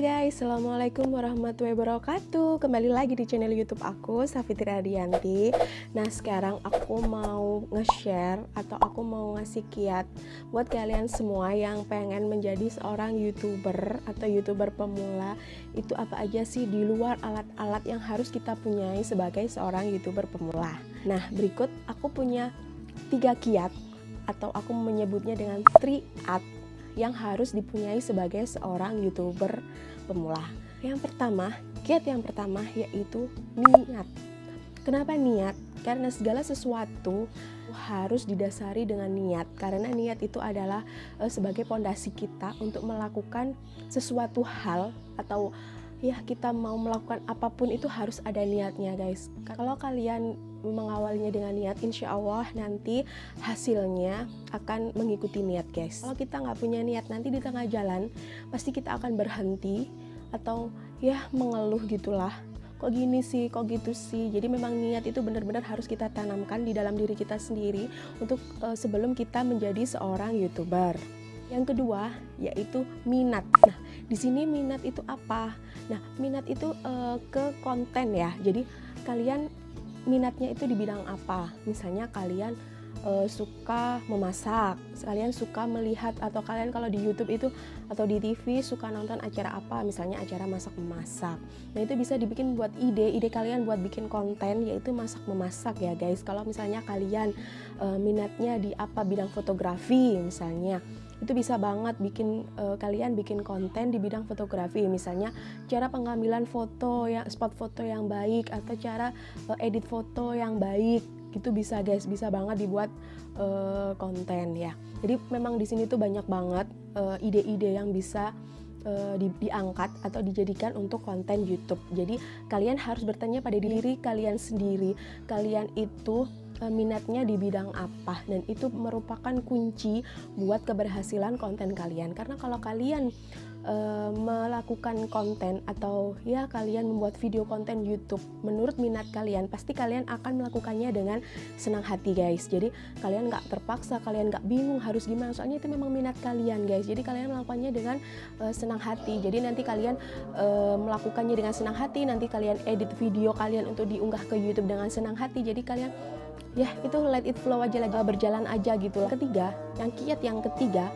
guys, Assalamualaikum warahmatullahi wabarakatuh. Kembali lagi di channel YouTube aku, Safitri Adianti. Nah, sekarang aku mau nge-share atau aku mau ngasih kiat buat kalian semua yang pengen menjadi seorang YouTuber atau YouTuber pemula. Itu apa aja sih di luar alat-alat yang harus kita punyai sebagai seorang YouTuber pemula. Nah, berikut aku punya 3 kiat atau aku menyebutnya dengan 3 yang harus dipunyai sebagai seorang YouTuber pemula. Kiat yang pertama yaitu niat. Kenapa niat? Karena segala sesuatu harus didasari dengan niat. Karena niat itu adalah sebagai pondasi kita untuk melakukan sesuatu hal atau ya kita mau melakukan apapun itu harus ada niatnya guys. Kalau kalian mengawalnya dengan niat, insya Allah nanti hasilnya akan mengikuti niat guys. Kalau kita nggak punya niat, nanti di tengah jalan pasti kita akan berhenti atau ya mengeluh gitulah, kok gini sih, kok gitu sih. Jadi memang niat itu benar-benar harus kita tanamkan di dalam diri kita sendiri untuk sebelum kita menjadi seorang YouTuber. Yang kedua yaitu minat. Nah, di sini minat itu apa? Nah, minat itu ke konten ya. Jadi kalian minatnya itu di bidang apa? Misalnya kalian suka memasak, kalian suka melihat, atau kalian kalau di YouTube itu atau di TV suka nonton acara apa, misalnya acara masak memasak. Nah, itu bisa dibikin buat ide kalian buat bikin konten yaitu masak memasak ya guys. Kalau misalnya kalian minatnya di apa, bidang fotografi misalnya, itu bisa banget kalian bikin konten di bidang fotografi, misalnya cara pengambilan foto, spot foto yang baik, atau cara edit foto yang baik. Itu bisa guys, bisa banget dibuat konten ya. Jadi memang di sini tuh banyak banget ide-ide yang bisa diangkat atau dijadikan untuk konten YouTube. Jadi kalian harus bertanya pada diri kalian sendiri, kalian itu minatnya di bidang apa, dan itu merupakan kunci buat keberhasilan konten kalian. Karena kalau kalian melakukan konten atau ya kalian membuat video konten YouTube menurut minat kalian, pasti kalian akan melakukannya dengan senang hati guys. Jadi kalian nggak terpaksa, kalian nggak bingung harus gimana, soalnya itu memang minat kalian guys. Jadi kalian melakukannya dengan senang hati. Jadi nanti kalian melakukannya dengan senang hati, nanti kalian edit video kalian untuk diunggah ke YouTube dengan senang hati. Jadi kalian ya itu let it flow aja, lagi berjalan aja gitu. Kiat yang ketiga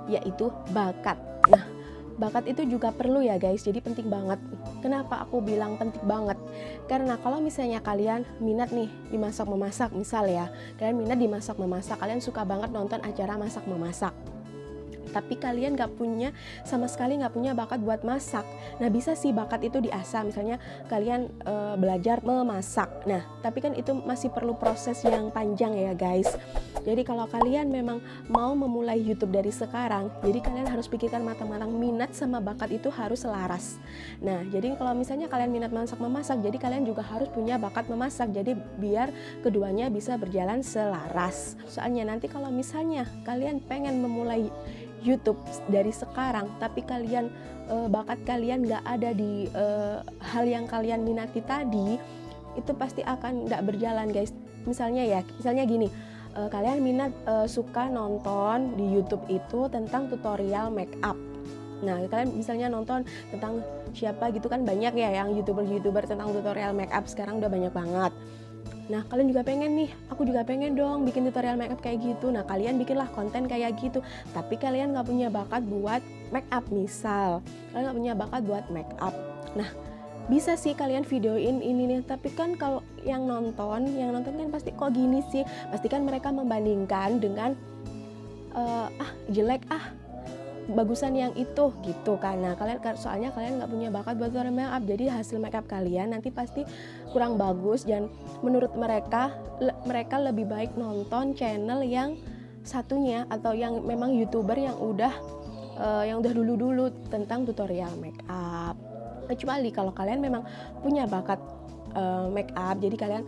yaitu bakat. Nah, bakat itu juga perlu ya guys, jadi penting banget. Kenapa aku bilang penting banget? Karena kalau misalnya kalian minat nih di masak memasak, misal ya, kalian minat di masak memasak, kalian suka banget nonton acara masak memasak, tapi kalian sama sekali nggak punya bakat buat masak. Nah, bisa sih bakat itu diasah, misalnya kalian belajar memasak. Nah, tapi kan itu masih perlu proses yang panjang ya guys. Jadi kalau kalian memang mau memulai YouTube dari sekarang, jadi kalian harus pikirkan matang-matang, minat sama bakat itu harus selaras. Nah, jadi kalau misalnya kalian minat masak memasak, jadi kalian juga harus punya bakat memasak. Jadi biar keduanya bisa berjalan selaras. Soalnya nanti kalau misalnya kalian pengen memulai YouTube dari sekarang, tapi bakat kalian nggak ada di hal yang kalian minati tadi, itu pasti akan nggak berjalan guys. Misalnya gini, kalian minat suka nonton di YouTube itu tentang tutorial make up. Nah, kalian misalnya nonton tentang siapa gitu kan, banyak ya yang YouTuber tentang tutorial make up sekarang udah banyak banget. Nah, kalian juga pengen nih, aku juga pengen dong bikin tutorial makeup kayak gitu. Nah, kalian bikinlah konten kayak gitu. Tapi kalian nggak punya bakat buat makeup, misal kalian nggak punya bakat buat makeup. Nah, bisa sih kalian videoin ini nih. Tapi kan kalau yang nonton kan pasti kok gini sih. Pastikan mereka membandingkan dengan jelek, bagusan yang itu gitu kan. Nah, soalnya kalian nggak punya bakat buat tutorial makeup, jadi hasil makeup kalian nanti pasti kurang bagus. Dan menurut mereka lebih baik nonton channel yang satunya atau yang memang YouTuber yang udah dulu tentang tutorial makeup. Kecuali kalau kalian memang punya bakat makeup, jadi kalian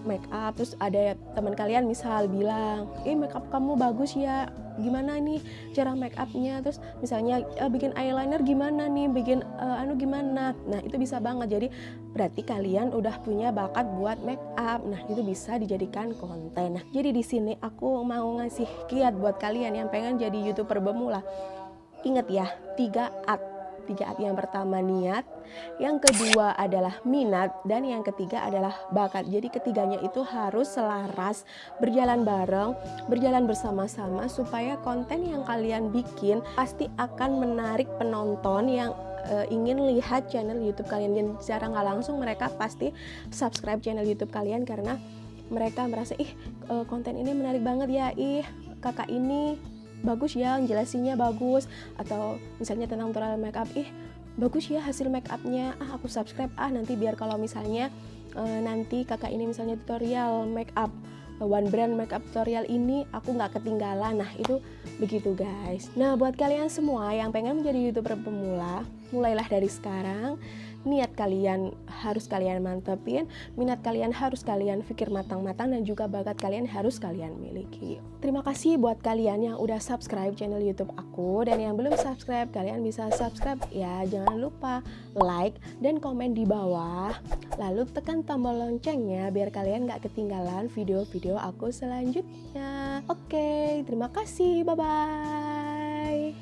make up, terus ada teman kalian misal bilang, make up kamu bagus ya, gimana nih cara make upnya, terus misalnya bikin eyeliner gimana nih, bikin gimana. Nah, itu bisa banget. Jadi berarti kalian udah punya bakat buat make up. Nah, itu bisa dijadikan konten. Nah, jadi di sini aku mau ngasih kiat buat kalian yang pengen jadi YouTuber pemula. Ingat ya, 3 at. Yang pertama niat, yang kedua adalah minat, dan yang ketiga adalah bakat. Jadi ketiganya itu harus selaras, berjalan bareng, berjalan bersama-sama supaya konten yang kalian bikin pasti akan menarik penonton yang ingin lihat channel YouTube kalian. Dan secara nggak langsung mereka pasti subscribe channel YouTube kalian karena mereka merasa konten ini menarik banget ya, kakak ini bagus ya, jelasinnya bagus, atau misalnya tentang tutorial makeup, bagus ya hasil makeupnya, aku subscribe nanti biar kalau misalnya nanti kakak ini misalnya tutorial makeup, one brand makeup tutorial ini aku nggak ketinggalan. Nah itu begitu guys. Nah buat kalian semua yang pengen menjadi YouTuber pemula, mulailah dari sekarang. Niat kalian harus kalian mantepin, minat kalian harus kalian pikir matang-matang, dan juga bakat kalian harus kalian miliki. Terima kasih buat kalian yang udah subscribe channel YouTube aku, dan yang belum subscribe kalian bisa subscribe ya. Jangan lupa like dan komen di bawah, lalu tekan tombol loncengnya biar kalian gak ketinggalan video-video aku selanjutnya. Oke, terima kasih, bye-bye.